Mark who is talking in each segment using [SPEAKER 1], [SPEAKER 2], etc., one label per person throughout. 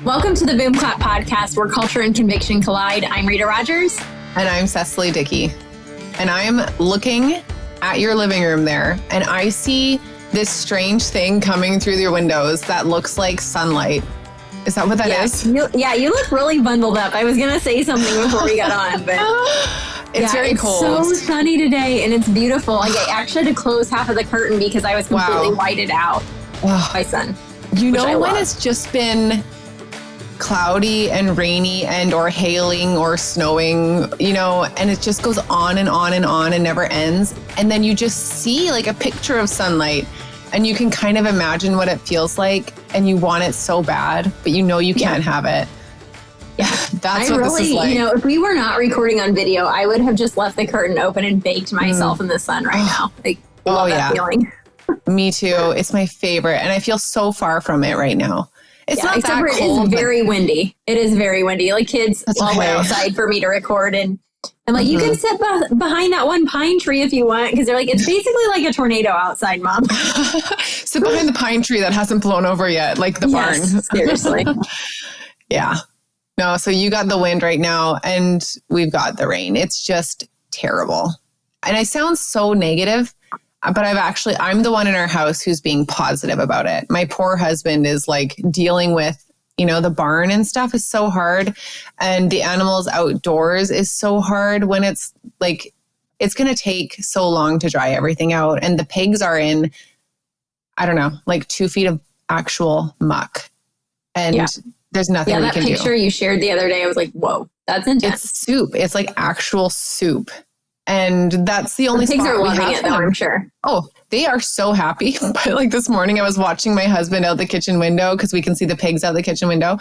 [SPEAKER 1] Welcome to the Boom Clap podcast, where culture and conviction collide. I'm Rita Rogers.
[SPEAKER 2] And I'm Cecily Dickey. And I'm looking at your living room there, and I see this strange thing coming through your windows that looks like sunlight. Is that what that is?
[SPEAKER 1] You look really bundled up. I was going to say something before we got on, but
[SPEAKER 2] it's very cold.
[SPEAKER 1] It's so sunny today, and it's beautiful. Like, I actually had to close half of the curtain because I was completely whited out by sun.
[SPEAKER 2] You know when it's just been cloudy and rainy and or hailing or snowing, you know, and it just goes on and on and on and never ends. And then you just see like a picture of sunlight and you can kind of imagine what it feels like and you want it so bad, but you know you can't have it.
[SPEAKER 1] Yeah,
[SPEAKER 2] That's what this is like.
[SPEAKER 1] You know, if we were not recording on video, I would have just left the curtain open and baked myself in the sun right now. Like, love that feeling. Me
[SPEAKER 2] too. It's my favorite. And I feel so far from it right now. It's not that cold.
[SPEAKER 1] It is very windy. It is very windy. Like, kids all went outside for me to record, and I'm like, you can sit behind that one pine tree if you want, because they're like, it's basically like a tornado outside, Mom.
[SPEAKER 2] Sit behind the pine tree that hasn't blown over yet, like the barn.
[SPEAKER 1] Seriously.
[SPEAKER 2] Yeah. No, so you got the wind right now, and we've got the rain. It's just terrible. And I sound so negative, but I'm the one in our house who's being positive about it. My poor husband is like dealing with, you know, the barn and stuff is so hard. And the animals outdoors is so hard when it's like, it's going to take so long to dry everything out. And the pigs are in, I don't know, like 2 feet of actual muck. And there's nothing we can do.
[SPEAKER 1] Yeah, that picture you shared the other day, I was like, whoa, that's intense.
[SPEAKER 2] It's soup. It's like actual soup. And that's the only
[SPEAKER 1] pigs
[SPEAKER 2] spot
[SPEAKER 1] are
[SPEAKER 2] we
[SPEAKER 1] loving
[SPEAKER 2] have
[SPEAKER 1] it, though, I'm sure.
[SPEAKER 2] Oh, they are so happy. But like this morning, I was watching my husband out the kitchen window because we can see the pigs out the kitchen window.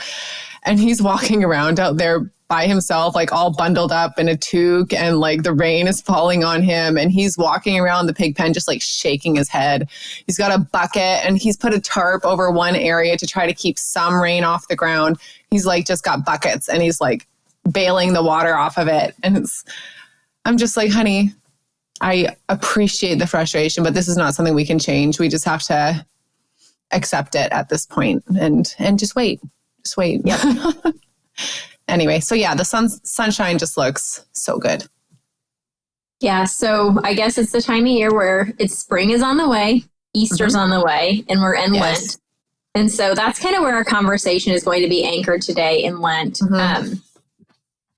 [SPEAKER 2] And he's walking around out there by himself, like all bundled up in a toque, and like the rain is falling on him. And he's walking around the pig pen, just like shaking his head. He's got a bucket and he's put a tarp over one area to try to keep some rain off the ground. He's like just got buckets and he's like bailing the water off of it. And I'm just like, honey, I appreciate the frustration, but this is not something we can change. We just have to accept it at this point and just wait. Just wait.
[SPEAKER 1] Yep.
[SPEAKER 2] Anyway, so yeah, the sunshine just looks so good.
[SPEAKER 1] Yeah, so I guess it's the time of year where spring is on the way, Easter's on the way, and we're in Lent. And so that's kind of where our conversation is going to be anchored today in Lent.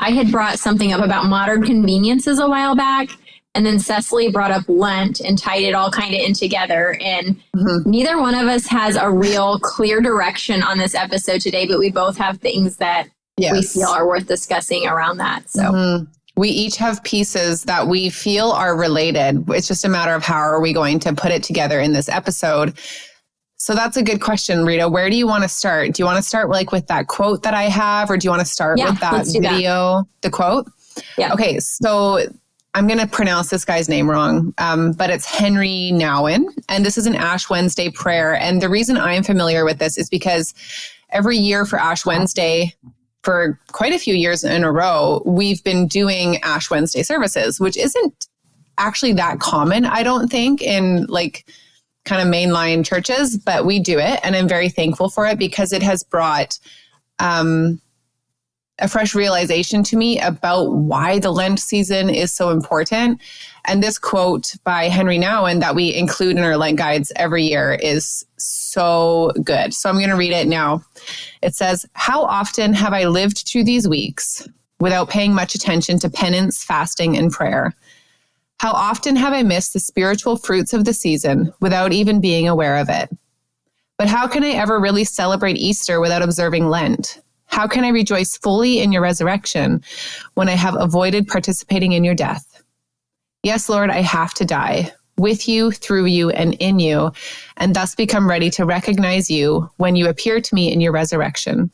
[SPEAKER 1] I had brought something up about modern conveniences a while back, and then Cecily brought up Lent and tied it all kind of in together. And neither one of us has a real clear direction on this episode today, but we both have things that we feel are worth discussing around that. So
[SPEAKER 2] we each have pieces that we feel are related. It's just a matter of how are we going to put it together in this episode. So that's a good question, Rita. Where do you want to start? Do you want to start like with that quote that I have, or do you want to start with that video, the quote?
[SPEAKER 1] Yeah.
[SPEAKER 2] Okay. So I'm going to pronounce this guy's name wrong, but it's Henry Nouwen. And this is an Ash Wednesday prayer. And the reason I'm familiar with this is because every year for Ash Wednesday, for quite a few years in a row, we've been doing Ash Wednesday services, which isn't actually that common, I don't think, in like kind of mainline churches, but we do it. And I'm very thankful for it because it has brought a fresh realization to me about why the Lent season is so important. And this quote by Henry Nouwen that we include in our Lent guides every year is so good. So I'm going to read it now. It says, "How often have I lived through these weeks without paying much attention to penance, fasting, and prayer? How often have I missed the spiritual fruits of the season without even being aware of it? But how can I ever really celebrate Easter without observing Lent? How can I rejoice fully in your resurrection when I have avoided participating in your death? Yes, Lord, I have to die with you, through you, and in you, and thus become ready to recognize you when you appear to me in your resurrection.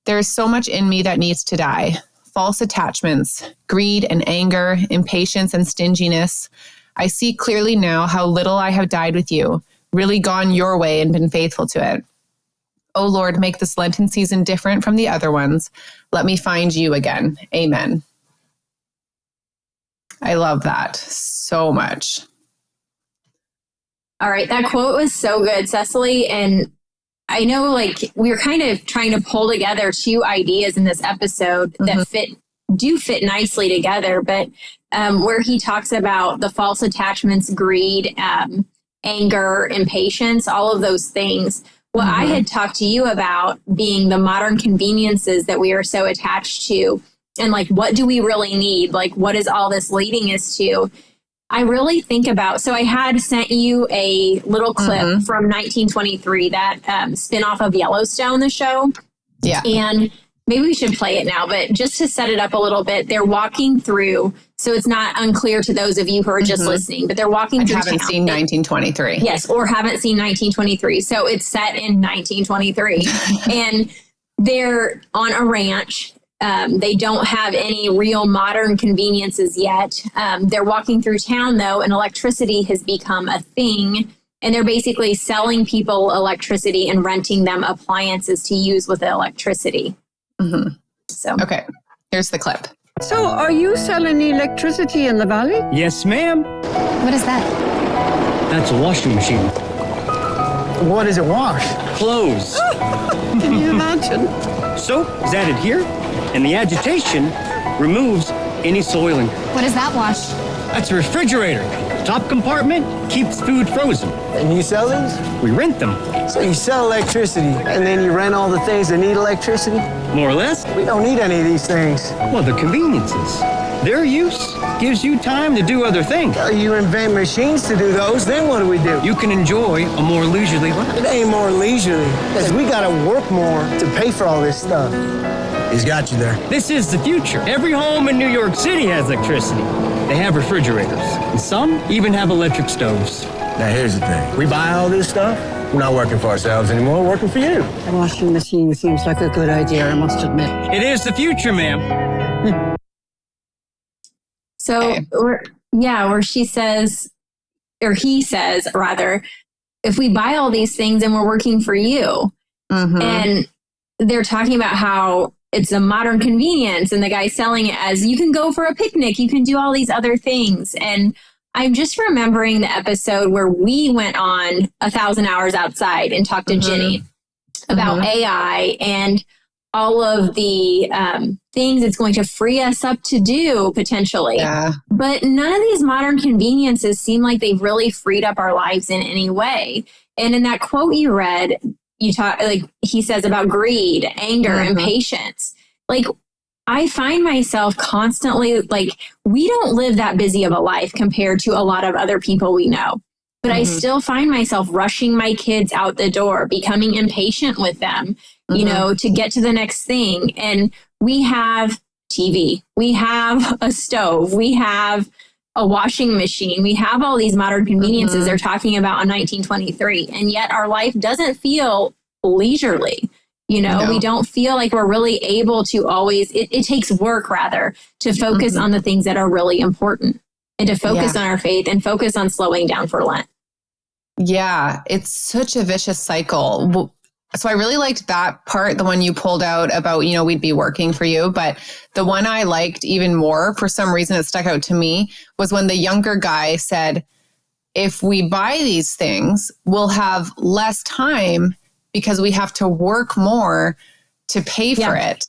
[SPEAKER 2] There is so much in me that needs to die. False attachments, greed and anger, impatience and stinginess. I see clearly now how little I have died with you, really gone your way and been faithful to it. Oh Lord, make this Lenten season different from the other ones. Let me find you again. Amen." I love that so much.
[SPEAKER 1] All right. That quote was so good, Cecily. And I know like we were kind of trying to pull together two ideas in this episode that fit nicely together, but where he talks about the false attachments, greed, anger, impatience, all of those things. What I had talked to you about being the modern conveniences that we are so attached to, and like, what do we really need? Like, what is all this leading us to? I really think about, so I had sent you a little clip from 1923, that spinoff of Yellowstone, the show.
[SPEAKER 2] Yeah.
[SPEAKER 1] And maybe we should play it now, but just to set it up a little bit, they're walking through, so it's not unclear to those of you who are just listening, but they're walking through
[SPEAKER 2] haven't
[SPEAKER 1] town.
[SPEAKER 2] seen 1923.
[SPEAKER 1] Yes, or haven't seen 1923. So it's set in 1923. And they're on a ranch. They don't have any real modern conveniences yet. They're walking through town, though, and electricity has become a thing. And they're basically selling people electricity and renting them appliances to use with the electricity. So,
[SPEAKER 2] okay, here's the clip.
[SPEAKER 3] So, are you selling electricity in the valley?
[SPEAKER 4] Yes, ma'am.
[SPEAKER 5] What is that?
[SPEAKER 4] That's a washing machine.
[SPEAKER 6] What does it wash?
[SPEAKER 4] Clothes.
[SPEAKER 3] Can you imagine?
[SPEAKER 4] Soap is added here, and the agitation removes any soiling.
[SPEAKER 5] What does that wash?
[SPEAKER 4] That's a refrigerator. Top compartment keeps food frozen.
[SPEAKER 6] And you sell these?
[SPEAKER 4] We rent them,
[SPEAKER 6] So you sell electricity, and then you rent all the things that need electricity?
[SPEAKER 4] more or less.
[SPEAKER 6] We don't need any of these things.
[SPEAKER 4] Well, the conveniences. Their use gives you time to do other things.
[SPEAKER 6] You invent machines to do those, then what do?
[SPEAKER 4] You can enjoy a more leisurely life.
[SPEAKER 6] It ain't more leisurely, because we gotta work more to pay for all this stuff. He's got you there.
[SPEAKER 4] This is the future. Every home in New York City has electricity. They have refrigerators, and some even have electric stoves.
[SPEAKER 7] Now, here's the thing. We buy all this stuff. We're not working for ourselves anymore. We're working for you.
[SPEAKER 3] A washing machine seems like a good idea, I must admit.
[SPEAKER 4] It is the future, ma'am.
[SPEAKER 1] So, where she says, or he says, rather, if we buy all these things and we're working for you, and they're talking about how it's a modern convenience, and the guy selling it as you can go for a picnic, you can do all these other things. And I'm just remembering the episode where we went on 1,000 Hours Outside and talked to Jenny about AI and all of the things it's going to free us up to do potentially.
[SPEAKER 2] Yeah.
[SPEAKER 1] But none of these modern conveniences seem like they've really freed up our lives in any way. And in that quote you read, you talk, like he says about greed, anger, impatience. Like, I find myself constantly, like, we don't live that busy of a life compared to a lot of other people we know. But I still find myself rushing my kids out the door, becoming impatient with them, you know, to get to the next thing. And we have TV, we have a stove, we have a washing machine, we have all these modern conveniences they're talking about in 1923. And yet our life doesn't feel leisurely. You know, we don't feel like we're really able to always, it takes work rather to focus on the things that are really important and to focus on our faith and focus on slowing down for Lent.
[SPEAKER 2] Yeah, it's such a vicious cycle. So I really liked that part, the one you pulled out about, you know, we'd be working for you. But the one I liked even more, for some reason it stuck out to me, was when the younger guy said, if we buy these things, we'll have less time because we have to work more to pay for it.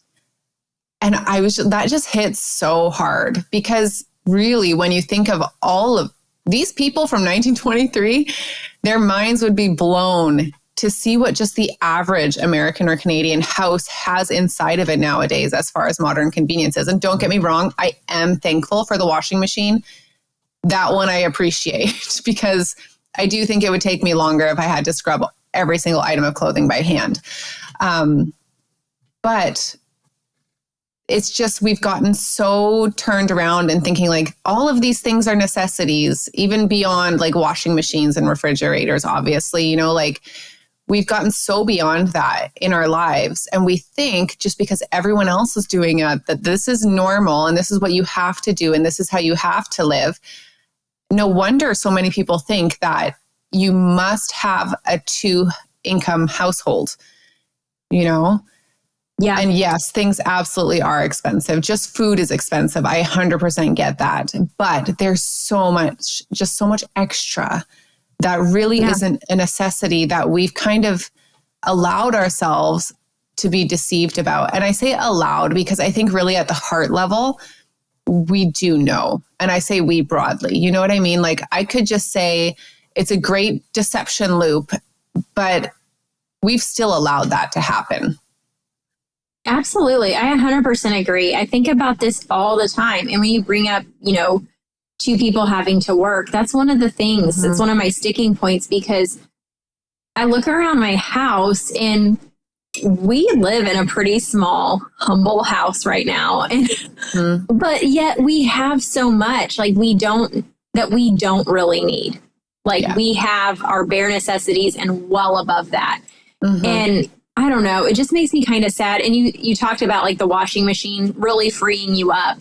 [SPEAKER 2] And that just hits so hard, because really, when you think of all of these people from 1923, their minds would be blown to see what just the average American or Canadian house has inside of it nowadays as far as modern conveniences. And don't get me wrong, I am thankful for the washing machine. That one I appreciate, because I do think it would take me longer if I had to scrub every single item of clothing by hand. But it's just, we've gotten so turned around and thinking like all of these things are necessities, even beyond like washing machines and refrigerators, obviously, you know, like we've gotten so beyond that in our lives. And we think just because everyone else is doing it, that this is normal and this is what you have to do and this is how you have to live. No wonder so many people think that you must have a 2-income household, you know?
[SPEAKER 1] Yeah.
[SPEAKER 2] And yes, things absolutely are expensive. Just food is expensive. I 100% get that. But there's so much, just so much extra that really isn't a necessity that we've kind of allowed ourselves to be deceived about. And I say allowed because I think really at the heart level, we do know. And I say we broadly, you know what I mean? Like I could just say it's a great deception loop, but we've still allowed that to happen.
[SPEAKER 1] Absolutely. I 100% agree. I think about this all the time. And when you bring up, two people having to work, that's one of the things. It's one of my sticking points because I look around my house and we live in a pretty small, humble house right now. And, but yet we have so much like we don't really need. Like we have our bare necessities and well above that. And I don't know, it just makes me kind of sad. And you talked about like the washing machine really freeing you up.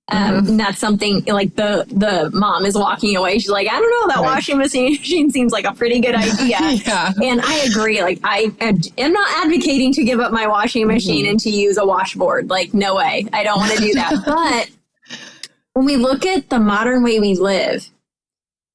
[SPEAKER 1] And that's something like the mom is walking away. She's like, I don't know, that washing machine seems like a pretty good idea. And I agree. Like I am not advocating to give up my washing machine and to use a washboard. Like, no way. I don't want to do that. But when we look at the modern way we live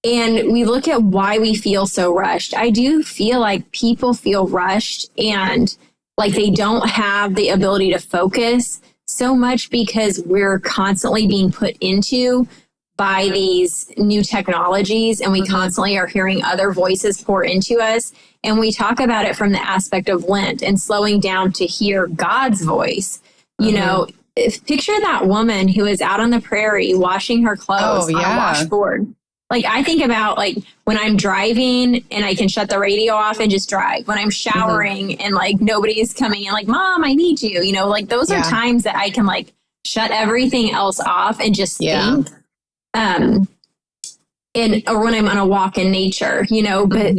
[SPEAKER 1] and we look at why we feel so rushed, I do feel like people feel rushed and like they don't have the ability to focus so much because we're constantly being put into by these new technologies and we constantly are hearing other voices pour into us. And we talk about it from the aspect of Lent and slowing down to hear God's voice. You know, picture that woman who is out on the prairie washing her clothes on a washboard. Like I think about like when I'm driving and I can shut the radio off and just drive, when I'm showering and like nobody's coming in like, Mom, I need you, like those are times that I can like shut everything else off and just think. Or when I'm on a walk in nature, but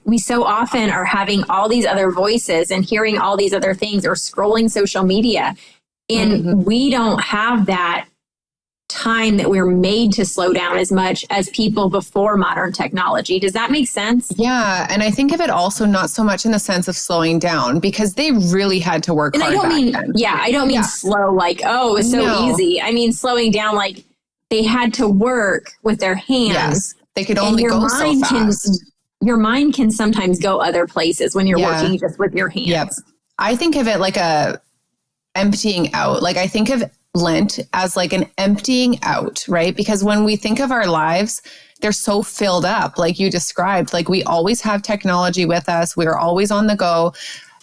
[SPEAKER 1] we so often are having all these other voices and hearing all these other things or scrolling social media. And we don't have that time that we're made to slow down as much as people before modern technology. Does that make sense?
[SPEAKER 2] Yeah. And I think of it also not so much in the sense of slowing down because they really had to work hard.
[SPEAKER 1] I don't mean slow like, oh, it's so easy. I mean, slowing down like they had to work with their hands.
[SPEAKER 2] Yes. They could only go so fast.
[SPEAKER 1] Your mind can sometimes go other places when you're working just with your hands.
[SPEAKER 2] Yep. I think of it like a emptying out. Like I think of Lent as like an emptying out, right? Because when we think of our lives, they're so filled up, like you described, like we always have technology with us. We're always on the go.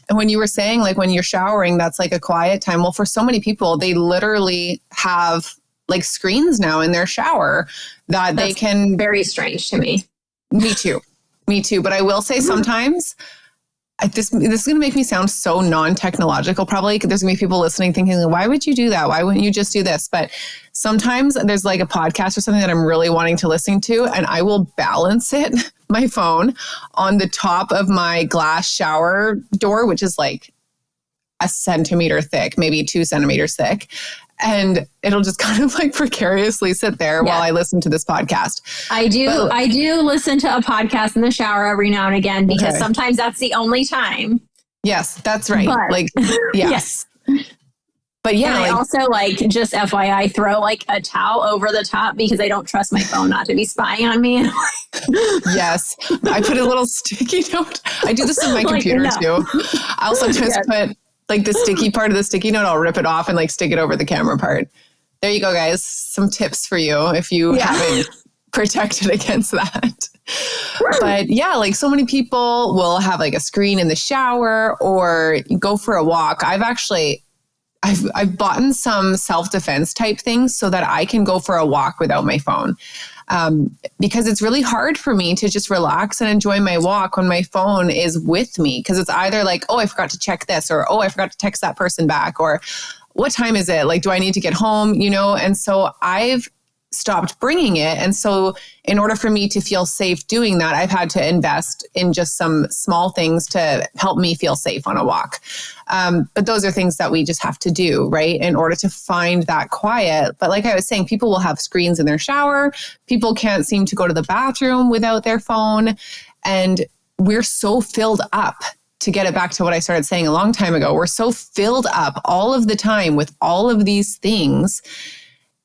[SPEAKER 2] And when you were saying like when you're showering, that's like a quiet time. Well, for so many people, they literally have like screens now in their shower that they can.
[SPEAKER 1] Very strange to me.
[SPEAKER 2] Me too. But I will say sometimes this is going to make me sound so non-technological. Probably there's going to be people listening thinking, why would you do that? Why wouldn't you just do this? But sometimes there's like a podcast or something that I'm really wanting to listen to, and I will balance my phone on the top of my glass shower door, which is like a centimeter thick, maybe 2 centimeters thick. And it'll just kind of like precariously sit there while I listen to this podcast.
[SPEAKER 1] I do listen to a podcast in the shower every now and again because sometimes that's the only time.
[SPEAKER 2] Yes, that's right.
[SPEAKER 1] But,
[SPEAKER 2] yes. But yeah.
[SPEAKER 1] And I also like just FYI throw like a towel over the top because I don't trust my phone not to be spying on me.
[SPEAKER 2] Yes. I put a little sticky note. I do this in my computer too. I'll sometimes put like the sticky part of the sticky note, I'll rip it off and like stick it over the camera part. There you go, guys. Some tips for you if you haven't protected against that. But yeah, like so many people will have like a screen in the shower or go for a walk. I've bought some self-defense type things so that I can go for a walk without my phone. Because it's really hard for me to just relax and enjoy my walk when my phone is with me. Because it's either like, oh, I forgot to check this, or, oh, I forgot to text that person back, or what time is it? Like, do I need to get home? And so I've stopped bringing it. And so in order for me to feel safe doing that, I've had to invest in just some small things to help me feel safe on a walk. But those are things that we just have to do, right? In order to find that quiet. But like I was saying, people will have screens in their shower. People can't seem to go to the bathroom without their phone. And we're so filled up, to get it back to what I started saying a long time ago. We're so filled up all of the time with all of these things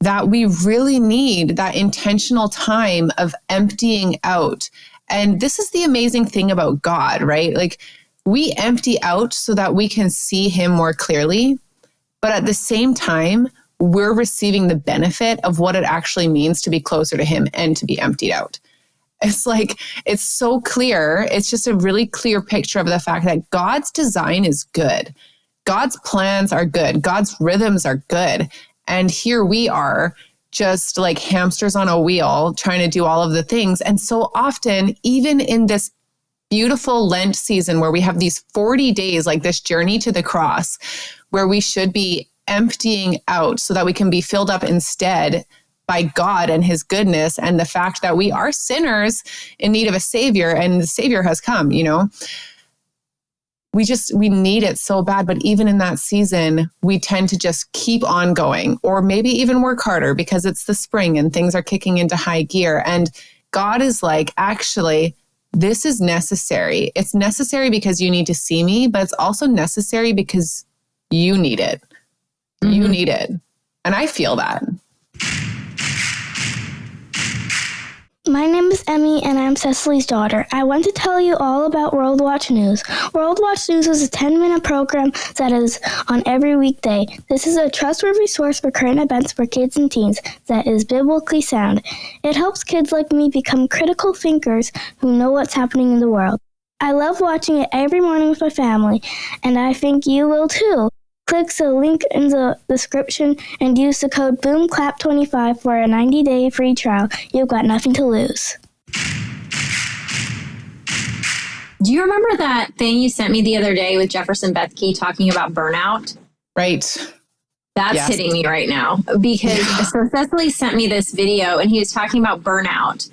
[SPEAKER 2] that we really need that intentional time of emptying out. And this is the amazing thing about God, right? Like we empty out so that we can see him more clearly. But at the same time, we're receiving the benefit of what it actually means to be closer to him and to be emptied out. It's like, it's so clear. It's just a really clear picture of the fact that God's design is good. God's plans are good. God's rhythms are good. And here we are just like hamsters on a wheel trying to do all of the things. And so often, even in this beautiful Lent season where we have these 40 days, like this journey to the cross, where we should be emptying out so that we can be filled up instead by God and his goodness and the fact that we are sinners in need of a savior, and the savior has come, you know. We need it so bad. But even in that season, we tend to just keep on going, or maybe even work harder because it's the spring and things are kicking into high gear. And God is like, actually, this is necessary. It's necessary because you need to see me, but it's also necessary because you need it. Mm-hmm. You need it. And I feel that.
[SPEAKER 8] My name is Emmy, and I'm Cecily's daughter. I want to tell you all about World Watch News. World Watch News is a 10-minute program that is on every weekday. This is a trustworthy source for current events for kids and teens that is biblically sound. It helps kids like me become critical thinkers who know what's happening in the world. I love watching it every morning with my family, and I think you will too. Click the link in the description and use the code BOOMCLAP25 for a 90-day free trial. You've got nothing to lose.
[SPEAKER 1] Do you remember that thing you sent me the other day with Jefferson Bethke talking about burnout?
[SPEAKER 2] Right.
[SPEAKER 1] That's hitting me right now because so Cecily sent me this video and he was talking about burnout.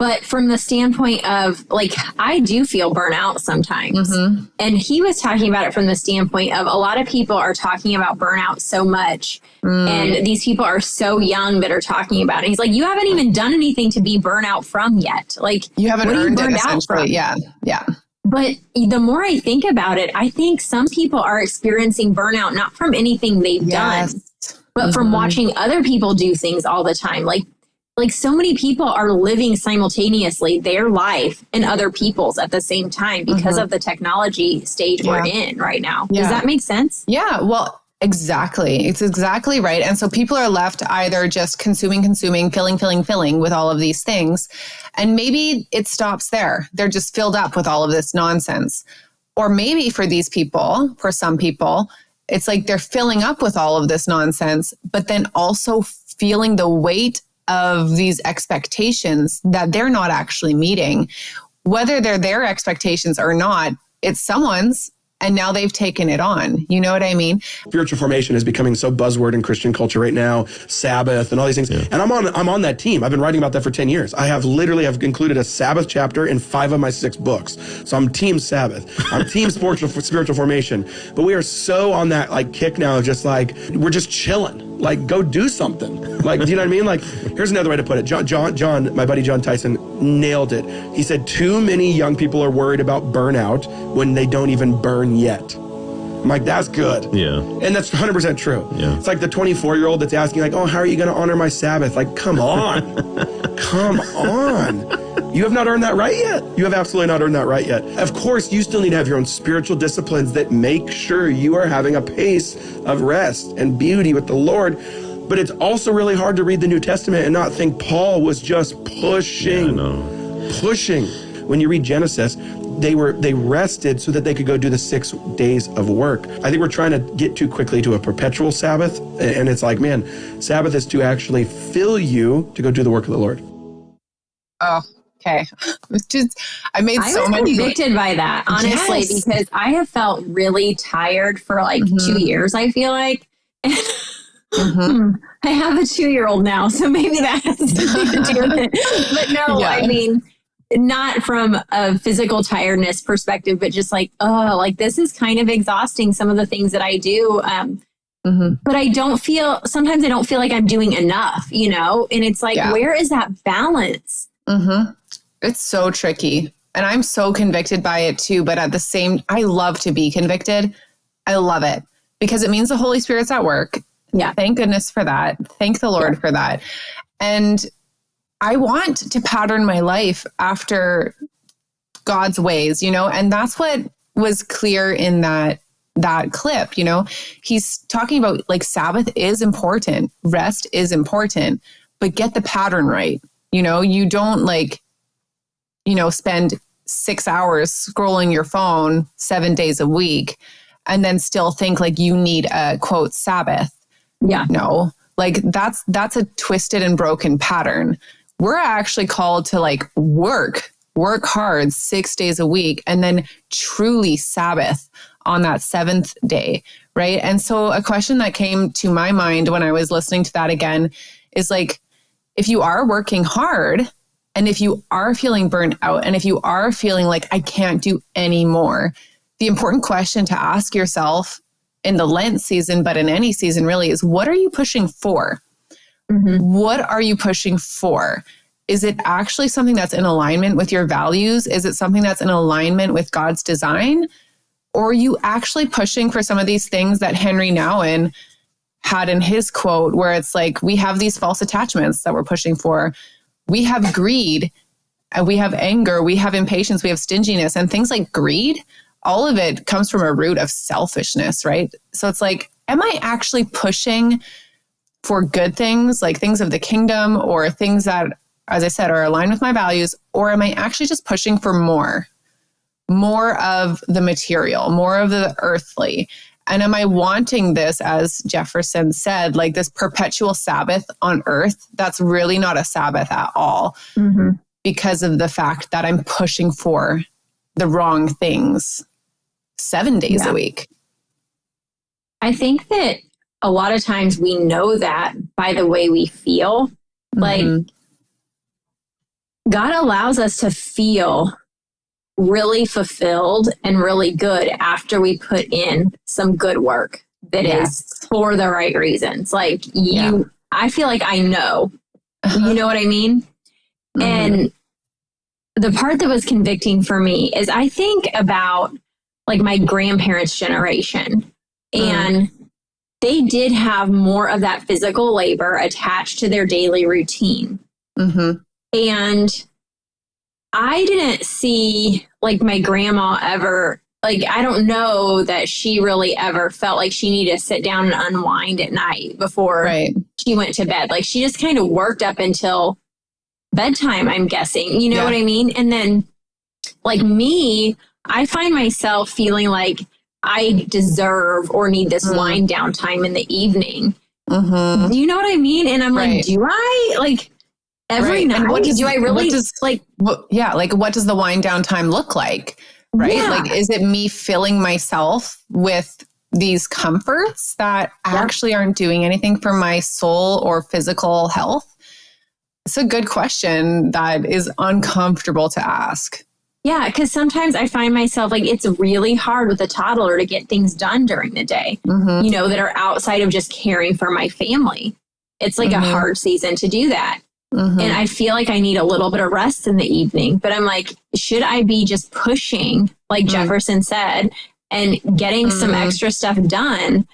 [SPEAKER 1] But from the standpoint of, like, I do feel burnout sometimes. Mm-hmm. And he was talking about it from the standpoint of a lot of people are talking about burnout so much. And these people are so young that are talking about it. He's like, you haven't even done anything to be burnout from yet. Like,
[SPEAKER 2] you haven't earned it, essentially. Yeah.
[SPEAKER 1] But the more I think about it, I think some people are experiencing burnout not from anything they've done, but from watching other people do things all the time. Like so many people are living simultaneously their life and other people's at the same time because of the technology stage we're in right now. Does that make sense?
[SPEAKER 2] Yeah, well, exactly. It's exactly right. And so people are left either just consuming, filling with all of these things. And maybe it stops there. They're just filled up with all of this nonsense. Or maybe for these people, for some people, it's like they're filling up with all of this nonsense, but then also feeling the weight of these expectations that they're not actually meeting. Whether they're their expectations or not, it's someone's, and now they've taken it on. You know what I mean?
[SPEAKER 9] Spiritual formation is becoming so buzzword in Christian culture right now, Sabbath and all these things. Yeah. And I'm on that team. I've been writing about that for 10 years. I have included a Sabbath chapter in 5 of my 6 books. So I'm team Sabbath. I'm team spiritual formation. But we are so on that like kick now of just like, we're just chilling. Like, go do something. Like, do you know what I mean? Like, here's another way to put it. John, my buddy John Tyson nailed it. He said, too many young people are worried about burnout when they don't even burn yet. I'm like, that's good. Yeah. And that's 100% true. Yeah. It's like the 24-year-old that's asking, like, oh, how are you going to honor my Sabbath? Like, come on. Come on. You have not earned that right yet. You have absolutely not earned that right yet. Of course, you still need to have your own spiritual disciplines that make sure you are having a pace of rest and beauty with the Lord. But it's also really hard to read the New Testament and not think Paul was just pushing. When you read Genesis, they rested so that they could go do the 6 days of work. I think we're trying to get too quickly to a perpetual Sabbath. And it's like, man, Sabbath is to actually fill you to go do the work of the Lord.
[SPEAKER 2] Oh, okay. I was
[SPEAKER 1] convicted by that, honestly, because I have felt really tired for like 2 years, I feel like. I have a 2-year-old now, so maybe that has something to do with it. But no, I mean, not from a physical tiredness perspective, but just like, this is kind of exhausting, some of the things that I do. But sometimes I don't feel like I'm doing enough, you know? And it's like, where is that balance?
[SPEAKER 2] It's so tricky. And I'm so convicted by it too. But at the same, I love to be convicted. I love it because it means the Holy Spirit's at work. Yeah. Thank goodness for that. Thank the Lord for that. And I want to pattern my life after God's ways, you know, and that's what was clear in that clip. You know, he's talking about like Sabbath is important, rest is important, but get the pattern right. You know, you don't like, you know, spend 6 hours scrolling your phone 7 days a week and then still think like you need a quote Sabbath.
[SPEAKER 1] Yeah.
[SPEAKER 2] No, like that's a twisted and broken pattern. We're actually called to like work hard 6 days a week and then truly Sabbath on that seventh day, right? And so a question that came to my mind when I was listening to that again is like, if you are working hard and if you are feeling burnt out and if you are feeling like I can't do any more, the important question to ask yourself in the Lent season, but in any season really, is what are you pushing for? Mm-hmm. What are you pushing for? Is it actually something that's in alignment with your values? Is it something that's in alignment with God's design? Or are you actually pushing for some of these things that Henry Nouwen had in his quote, where it's like, we have these false attachments that we're pushing for. We have greed, and we have anger, we have impatience, we have stinginess, and things like greed. All of it comes from a root of selfishness, right? So it's like, am I actually pushing for good things, like things of the kingdom or things that, as I said, are aligned with my values? Or am I actually just pushing for more of the material, more of the earthly? And am I wanting this, as Jefferson said, like this perpetual Sabbath on earth? That's really not a Sabbath at all, because of the fact that I'm pushing for the wrong things 7 days a week.
[SPEAKER 1] I think that a lot of times we know that by the way we feel. Like, God allows us to feel really fulfilled and really good after we put in some good work that is for the right reasons. Like I feel like I know, you know what I mean? And the part that was convicting for me is I think about like my grandparents' generation, and they did have more of that physical labor attached to their daily routine. And I didn't see like my grandma ever, like, I don't know that she really ever felt like she needed to sit down and unwind at night before she went to bed. Like, she just kind of worked up until bedtime, I'm guessing, you know what I mean? And then like me, I find myself feeling like I deserve or need this wind down time in the evening. Do you know what I mean? And I'm like, do I like every night?
[SPEAKER 2] And
[SPEAKER 1] do I really
[SPEAKER 2] like what does the wind down time look like? Right?
[SPEAKER 1] Yeah.
[SPEAKER 2] Like, is it me filling myself with these comforts that actually aren't doing anything for my soul or physical health? It's a good question that is uncomfortable to ask.
[SPEAKER 1] Yeah, because sometimes I find myself like it's really hard with a toddler to get things done during the day, you know, that are outside of just caring for my family. It's like a hard season to do that. And I feel like I need a little bit of rest in the evening, but I'm like, should I be just pushing, like Jefferson said, and getting some extra stuff done,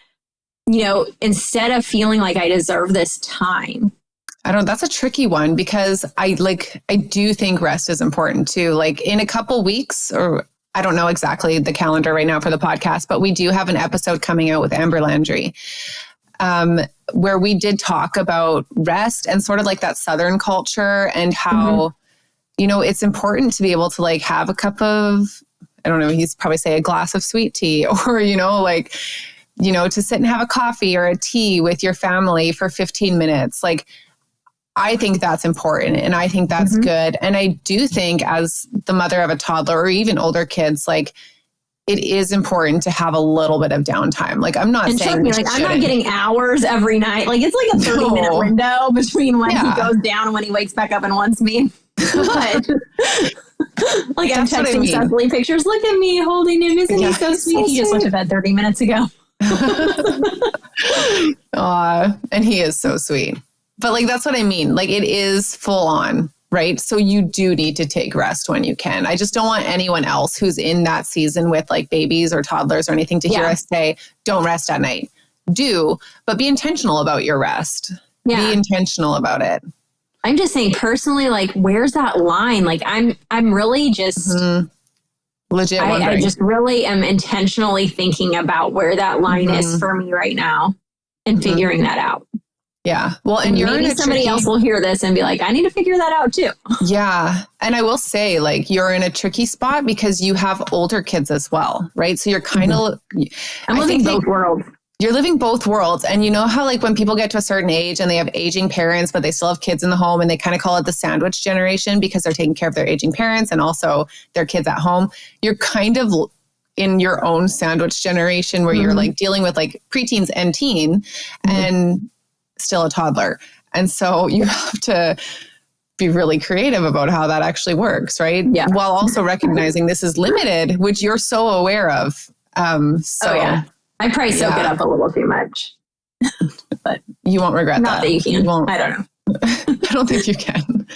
[SPEAKER 1] you know, instead of feeling like I deserve this time?
[SPEAKER 2] That's a tricky one, because I do think rest is important too. Like, in a couple weeks, or I don't know exactly the calendar right now for the podcast, but we do have an episode coming out with Amber Landry, where we did talk about rest and sort of like that Southern culture and how, you know, it's important to be able to like have a cup of, I don't know, he's probably say a glass of sweet tea, or, you know, like, you know, to sit and have a coffee or a tea with your family for 15 minutes. Like, I think that's important, and I think that's good. And I do think, as the mother of a toddler or even older kids, like, it is important to have a little bit of downtime. Like, I'm not saying
[SPEAKER 1] me, like, I'm not getting hours every night. Like, it's like a 30-minute window between when he goes down and when he wakes back up and wants me. But like, I'm texting Cecily pictures. Look at me holding him. Isn't he so sweet? He just went to bed 30 minutes ago.
[SPEAKER 2] And he is so sweet. But like, that's what I mean. Like, it is full on, right? So you do need to take rest when you can. I just don't want anyone else who's in that season with like babies or toddlers or anything to hear us say, don't rest at night. Do, but be intentional about your rest. Be intentional about it.
[SPEAKER 1] I'm just saying personally, like, where's that line? Like, I'm really just
[SPEAKER 2] Legit wondering.
[SPEAKER 1] I just really am intentionally thinking about where that line is for me right now and figuring that out.
[SPEAKER 2] Yeah. Well, and you're
[SPEAKER 1] maybe somebody else will hear this and be like, I need to figure that out too.
[SPEAKER 2] Yeah. And I will say, like, you're in a tricky spot because you have older kids as well, right? So you're kind of...
[SPEAKER 1] I'm living both worlds.
[SPEAKER 2] You're living both worlds. And you know how, like, when people get to a certain age and they have aging parents, but they still have kids in the home, and they kind of call it the sandwich generation because they're taking care of their aging parents and also their kids at home. You're kind of in your own sandwich generation where you're like dealing with like preteens and teen and still a toddler. And so you have to be really creative about how that actually works, right?
[SPEAKER 1] Yeah.
[SPEAKER 2] While also recognizing this is limited, which you're so aware of.
[SPEAKER 1] I probably soak it up a little too much. But
[SPEAKER 2] you won't regret
[SPEAKER 1] not that you can.
[SPEAKER 2] You won't.
[SPEAKER 1] I don't know.
[SPEAKER 2] I don't think you can.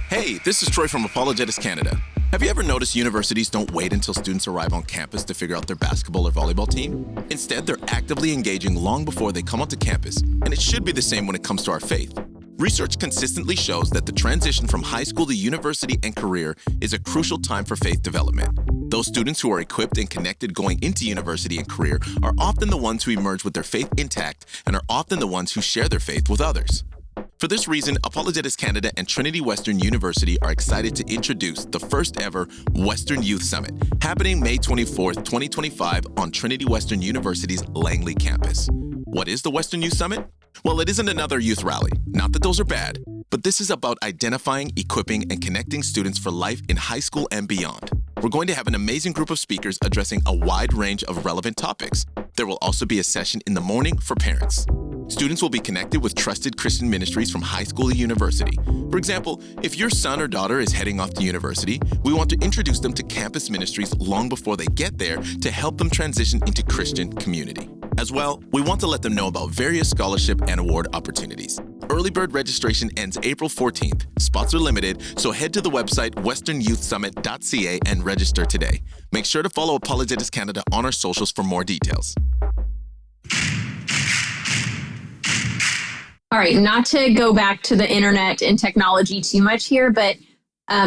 [SPEAKER 10] Hey, this is Troy from Apologetics Canada. Have you ever noticed universities don't wait until students arrive on campus to figure out their basketball or volleyball team? Instead, they're actively engaging long before they come onto campus, and it should be the same when it comes to our faith. Research consistently shows that the transition from high school to university and career is a crucial time for faith development. Those students who are equipped and connected going into university and career are often the ones who emerge with their faith intact and are often the ones who share their faith with others. For this reason, Apologetics Canada and Trinity Western University are excited to introduce the first ever Western Youth Summit, happening May 24th, 2025 on Trinity Western University's Langley campus. What is the Western Youth Summit? Well, it isn't another youth rally. Not that those are bad, but this is about identifying, equipping, and connecting students for life in high school and beyond. We're going to have an amazing group of speakers addressing a wide range of relevant topics. There will also be a session in the morning for parents. Students will be connected with trusted Christian ministries from high school to university. For example, if your son or daughter is heading off to university, we want to introduce them to campus ministries long before they get there to help them transition into Christian community. As well, we want to let them know about various scholarship and award opportunities. Early bird registration ends April 14th. Spots are limited, so head to the website westernyouthsummit.ca and register today. Make sure to follow Apologetics Canada on our socials for more details.
[SPEAKER 1] All right, not to go back to the internet and technology too much here, but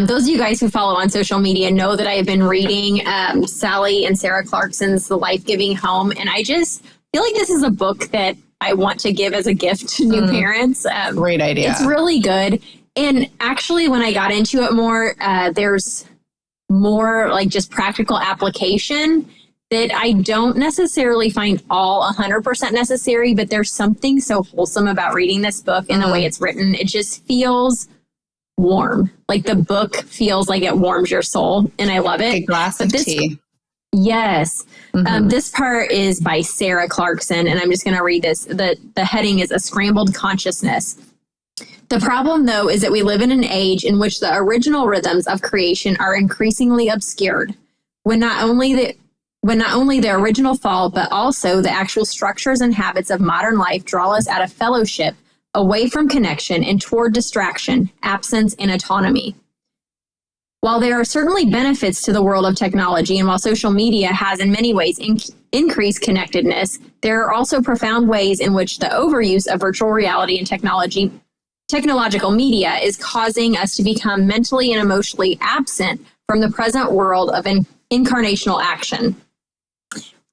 [SPEAKER 1] those of you guys who follow on social media know that I have been reading Sally and Sarah Clarkson's The Lifegiving Home, and I just feel like this is a book that I want to give as a gift to new parents.
[SPEAKER 2] Great idea.
[SPEAKER 1] It's really good. And actually, when I got into it more, there's more like just practical application that I don't necessarily find all 100% necessary, but there's something so wholesome about reading this book and the way it's written. It just feels warm. Like the book feels like it warms your soul, and I love it.
[SPEAKER 2] A glass of tea.
[SPEAKER 1] Yes. This part is by Sarah Clarkson, and I'm just going to read this. The heading is A Scrambled Consciousness. The problem, though, is that we live in an age in which the original rhythms of creation are increasingly obscured, when not only the original fall, but also the actual structures and habits of modern life draw us out of fellowship, away from connection, and toward distraction, absence, and autonomy. While there are certainly benefits to the world of technology, and while social media has in many ways increased connectedness, there are also profound ways in which the overuse of virtual reality and technological media is causing us to become mentally and emotionally absent from the present world of incarnational action.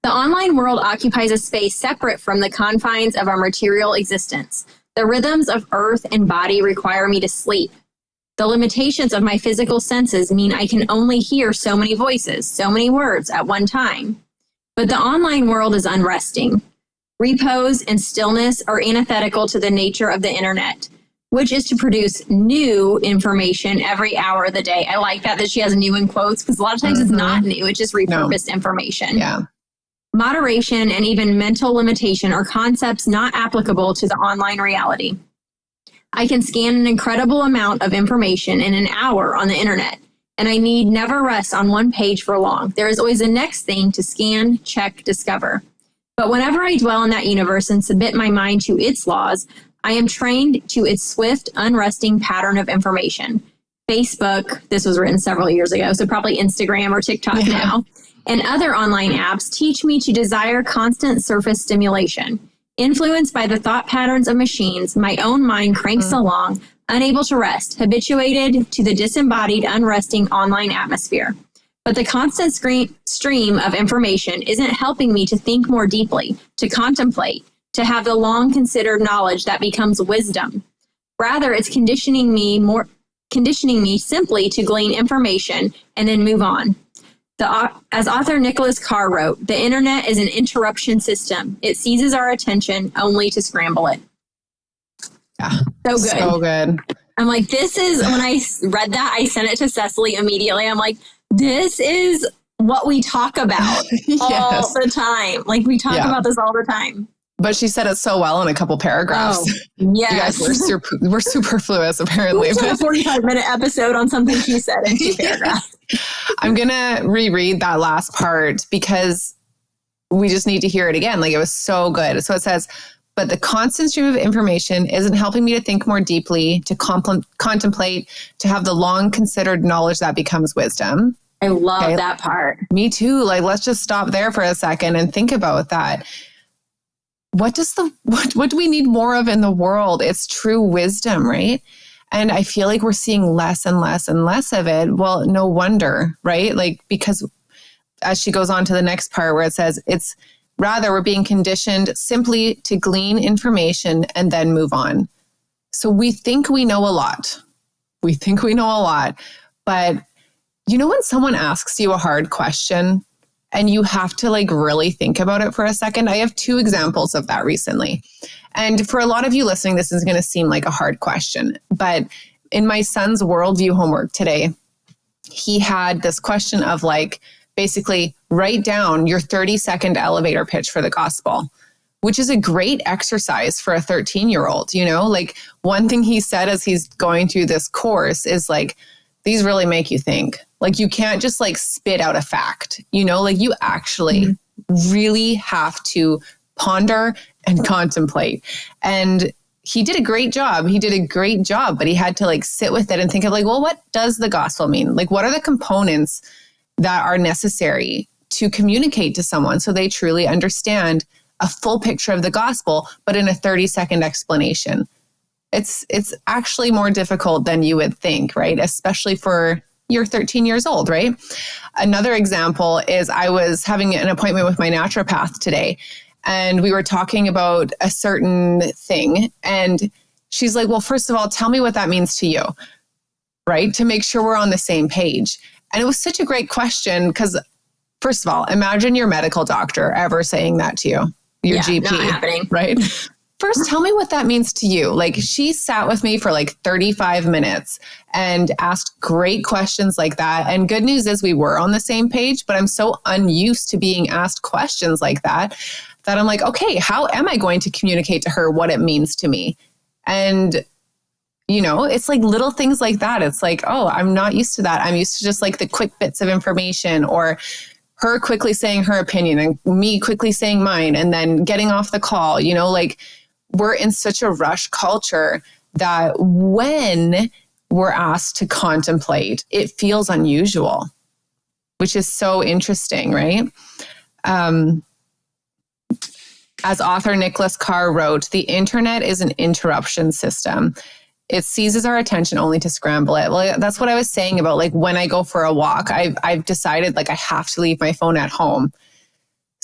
[SPEAKER 1] The online world occupies a space separate from the confines of our material existence. The rhythms of earth and body require me to sleep. The limitations of my physical senses mean I can only hear so many voices, so many words at one time. But the online world is unresting. Repose and stillness are antithetical to the nature of the internet, which is to produce new information every hour of the day. I like that she has new in quotes, because a lot of times it's not new, it's just repurposed information.
[SPEAKER 2] Yeah.
[SPEAKER 1] Moderation and even mental limitation are concepts not applicable to the online reality. I can scan an incredible amount of information in an hour on the internet, and I need never rest on one page for long. There is always a next thing to scan, check, discover. But whenever I dwell in that universe and submit my mind to its laws, I am trained to its swift, unresting pattern of information. Facebook, this was written several years ago, so probably Instagram or TikTok now, and other online apps teach me to desire constant surface stimulation. Influenced by the thought patterns of machines, my own mind cranks along, unable to rest, habituated to the disembodied, unresting online atmosphere. But the constant stream of information isn't helping me to think more deeply, to contemplate, to have the long considered knowledge that becomes wisdom. Rather, it's conditioning me simply to glean information and then move on. As author Nicholas Carr wrote, the internet is an interruption system. It seizes our attention only to scramble it.
[SPEAKER 2] Yeah.
[SPEAKER 1] So good.
[SPEAKER 2] So good.
[SPEAKER 1] I'm like, this is, when I read that, I sent it to Cecily immediately. I'm like, this is what we talk about all the time. Like, we talk about this all the time.
[SPEAKER 2] But she said it so well in a couple paragraphs.
[SPEAKER 1] Oh, yes.
[SPEAKER 2] You guys, we're superfluous, apparently.
[SPEAKER 1] We did a 45-minute episode on something she said in 2 paragraphs.
[SPEAKER 2] I'm going to reread that last part because we just need to hear it again. Like, it was so good. So it says, but the constant stream of information isn't helping me to think more deeply, to contemplate, to have the long considered knowledge that becomes wisdom.
[SPEAKER 1] I love that part.
[SPEAKER 2] Me too. Like, let's just stop there for a second and think about that. What do we need more of in the world? It's true wisdom, right? And I feel like we're seeing less and less and less of it. Well, no wonder, right? Like, because as she goes on to the next part where it says, it's rather we're being conditioned simply to glean information and then move on. So we think we know a lot. But you know, when someone asks you a hard question and you have to like really think about it for a second, I have 2 examples of that recently. And for a lot of you listening, this is going to seem like a hard question. But in my son's worldview homework today, he had this question of like, basically write down your 30-second elevator pitch for the gospel, which is a great exercise for a 13-year-old. You know, like one thing he said as he's going through this course is like, these really make you think. Like, you can't just like spit out a fact, you know, like you actually really have to ponder and contemplate. And he did a great job. But he had to like sit with it and think of like, well, what does the gospel mean? Like, what are the components that are necessary to communicate to someone so they truly understand a full picture of the gospel, but in a 30-second explanation? It's actually more difficult than you would think, right? Especially for you're 13 years old, right? Another example is I was having an appointment with my naturopath today, and we were talking about a certain thing. And she's like, well, first of all, tell me what that means to you, right? To make sure we're on the same page. And it was such a great question because, first of all, imagine your medical doctor ever saying that to you, your GP,
[SPEAKER 1] not happening.
[SPEAKER 2] Right? First, tell me what that means to you. Like, she sat with me for like 35 minutes and asked great questions like that. And good news is we were on the same page, but I'm so unused to being asked questions like that I'm like, okay, how am I going to communicate to her what it means to me? And you know, it's like little things like that. It's like, oh, I'm not used to that. I'm used to just like the quick bits of information, or her quickly saying her opinion and me quickly saying mine and then getting off the call. You know, like, we're in such a rush culture that when we're asked to contemplate, it feels unusual, which is so interesting, right? As author Nicholas Carr wrote, the internet is an interruption system. It seizes our attention only to scramble it. Well, that's what I was saying about like when I go for a walk, I've decided like I have to leave my phone at home.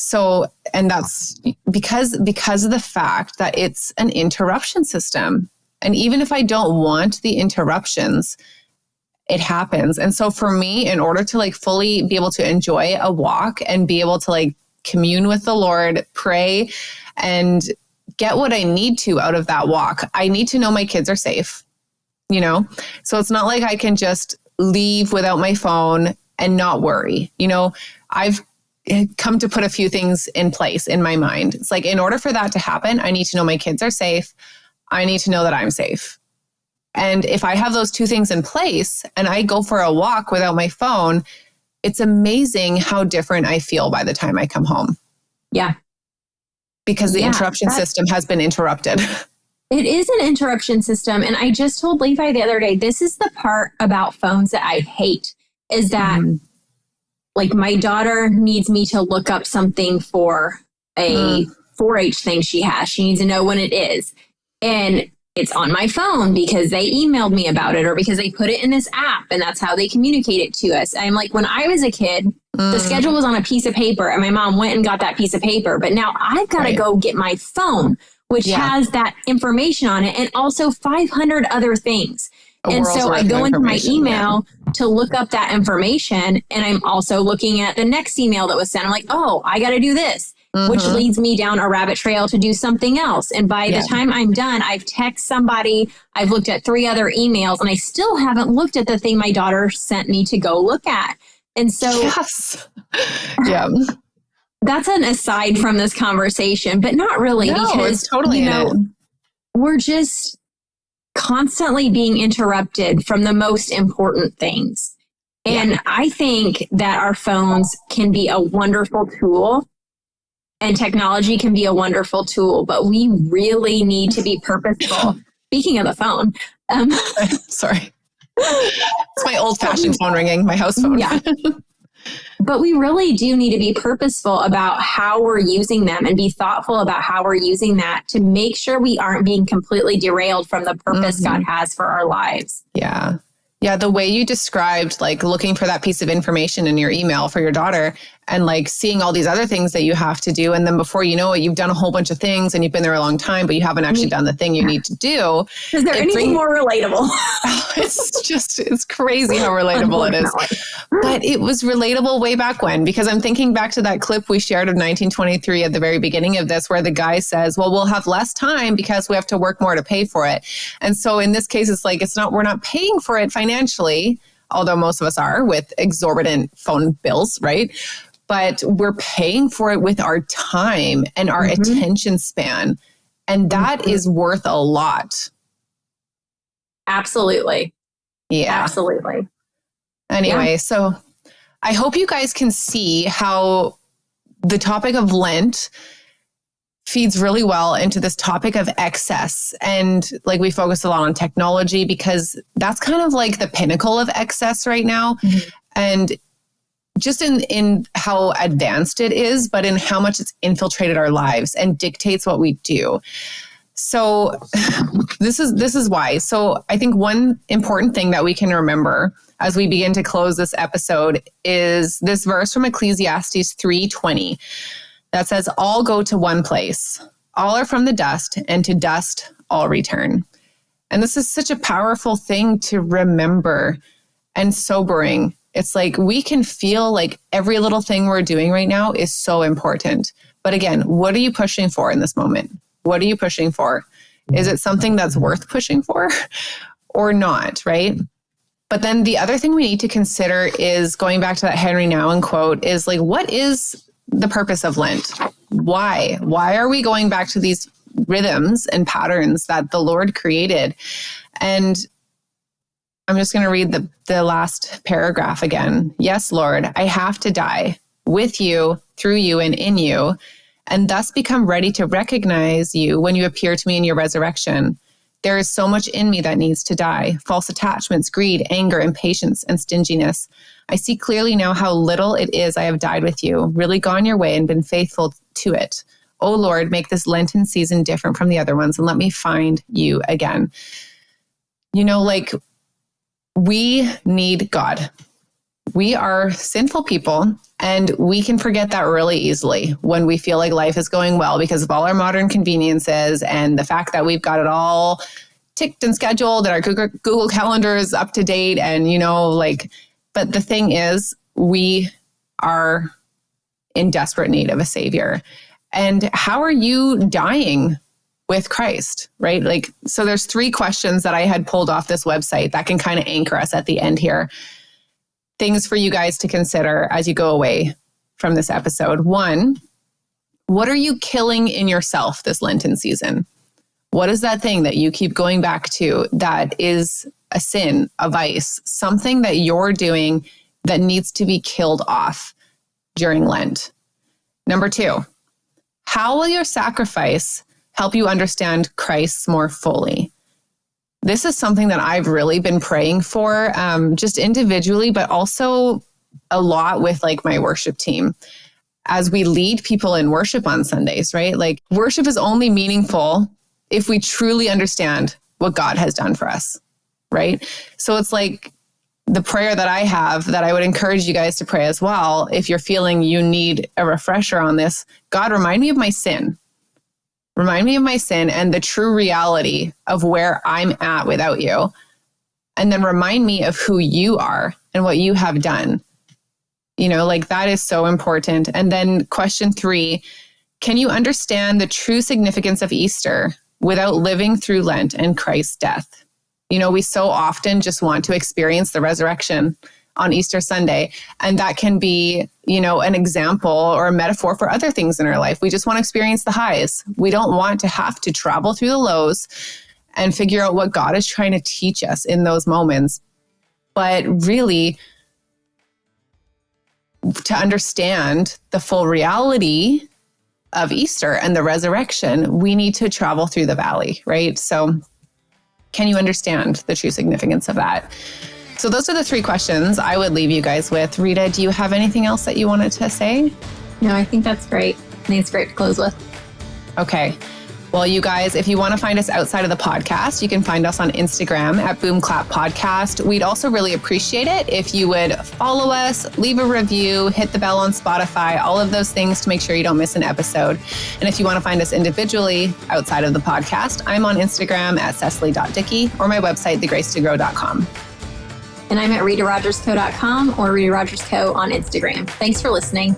[SPEAKER 2] So, and that's because of the fact that it's an interruption system. And even if I don't want the interruptions, it happens. And so for me, in order to like fully be able to enjoy a walk and be able to like commune with the Lord, pray, and get what I need to out of that walk, I need to know my kids are safe, you know? So it's not like I can just leave without my phone and not worry. You know, I've come to put a few things in place in my mind. It's like, in order for that to happen, I need to know my kids are safe. I need to know that I'm safe. And if I have those 2 things in place and I go for a walk without my phone, it's amazing how different I feel by the time I come home.
[SPEAKER 1] Yeah.
[SPEAKER 2] Because the interruption system has been interrupted.
[SPEAKER 1] It is an interruption system. And I just told Levi the other day, this is the part about phones that I hate, is that like my daughter needs me to look up something for a 4-H thing she has. She needs to know when it is. And it's on my phone because they emailed me about it or because they put it in this app and that's how they communicate it to us. I'm like, when I was a kid, the schedule was on a piece of paper and my mom went and got that piece of paper. But now I've got to go get my phone, which has that information on it and also 500 other things. And so I go into my email to look up that information, and I'm also looking at the next email that was sent. I'm like, oh, I got to do this, which leads me down a rabbit trail to do something else. And by the time I'm done, I've texted somebody, I've looked at 3 other emails, and I still haven't looked at the thing my daughter sent me to go look at. And so that's an aside from this conversation, but not really, because
[SPEAKER 2] it's totally
[SPEAKER 1] we're just constantly being interrupted from the most important things. And I think that our phones can be a wonderful tool and technology can be a wonderful tool, but we really need to be purposeful. Speaking of the phone.
[SPEAKER 2] Sorry. It's my old-fashioned phone ringing, my house phone.
[SPEAKER 1] Yeah. But we really do need to be purposeful about how we're using them and be thoughtful about how we're using that to make sure we aren't being completely derailed from the purpose God has for our lives.
[SPEAKER 2] Yeah. Yeah. The way you described, like looking for that piece of information in your email for your daughter and like seeing all these other things that you have to do. And then before you know it, you've done a whole bunch of things and you've been there a long time, but you haven't actually done the thing you need to do.
[SPEAKER 1] Is there anything more relatable?
[SPEAKER 2] It's crazy how relatable it is. But it was relatable way back when, because I'm thinking back to that clip we shared of 1923 at the very beginning of this, where the guy says, well, we'll have less time because we have to work more to pay for it. And so in this case, it's like, we're not paying for it financially, although most of us are with exorbitant phone bills, right? But we're paying for it with our time and our attention span. And that is worth a lot.
[SPEAKER 1] Absolutely.
[SPEAKER 2] Yeah.
[SPEAKER 1] Absolutely.
[SPEAKER 2] Anyway, so I hope you guys can see how the topic of Lent feeds really well into this topic of excess. And like we focus a lot on technology because that's kind of like the pinnacle of excess right now. And just in how advanced it is, but in how much it's infiltrated our lives and dictates what we do. So this is why. So I think one important thing that we can remember as we begin to close this episode is this verse from Ecclesiastes 3:20 that says, all go to one place. All are from the dust, and to dust all return. And this is such a powerful thing to remember and sobering. It's like we can feel like every little thing we're doing right now is so important. But again, what are you pushing for in this moment? What are you pushing for? Is it something that's worth pushing for or not, right? But then the other thing we need to consider is going back to that Henry Nouwen quote is like, what is the purpose of Lent? Why? Why are we going back to these rhythms and patterns that the Lord created? And I'm just going to read the last paragraph again. Yes, Lord, I have to die with you, through you, and in you, and thus become ready to recognize you when you appear to me in your resurrection. There is so much in me that needs to die. False attachments, greed, anger, impatience, and stinginess. I see clearly now how little it is I have died with you, really gone your way and been faithful to it. Oh Lord, make this Lenten season different from the other ones and let me find you again. You know, like we need God. We are sinful people and we can forget that really easily when we feel like life is going well because of all our modern conveniences and the fact that we've got it all ticked and scheduled and our Google Calendar is up to date. And, you know, like, but the thing is, we are in desperate need of a savior. And how are you dying with Christ, right? Like, so there's 3 questions that I had pulled off this website that can kind of anchor us at the end here. Things for you guys to consider as you go away from this episode. 1, what are you killing in yourself this Lenten season? What is that thing that you keep going back to that is a sin, a vice, something that you're doing that needs to be killed off during Lent? Number 2, how will your sacrifice help you understand Christ more fully? This is something that I've really been praying for, just individually, but also a lot with like my worship team as we lead people in worship on Sundays, right? Like worship is only meaningful if we truly understand what God has done for us, right? So it's like the prayer that I have that I would encourage you guys to pray as well. If you're feeling you need a refresher on this, God, remind me of my sin. Remind me of my sin and the true reality of where I'm at without you. And then remind me of who you are and what you have done. You know, like that is so important. And then question 3, can you understand the true significance of Easter without living through Lent and Christ's death? You know, we so often just want to experience the resurrection on Easter Sunday. And that can be, you know, an example or a metaphor for other things in our life. We just want to experience the highs. We don't want to have to travel through the lows and figure out what God is trying to teach us in those moments. But really, to understand the full reality of Easter and the resurrection, we need to travel through the valley, right? So can you understand the true significance of that? So those are the 3 questions I would leave you guys with. Rita, do you have anything else that you wanted to say?
[SPEAKER 1] No, I think that's great. I think it's great to close with.
[SPEAKER 2] Okay. Well, you guys, if you want to find us outside of the podcast, you can find us on Instagram at Boom Clap Podcast. We'd also really appreciate it if you would follow us, leave a review, hit the bell on Spotify, all of those things to make sure you don't miss an episode. And if you want to find us individually outside of the podcast, I'm on Instagram at Cecily.Dickey or my website, thegracetogrow.com.
[SPEAKER 1] And I'm at RitaRogersCo.com or Rita Rogers Co on Instagram. Thanks for listening.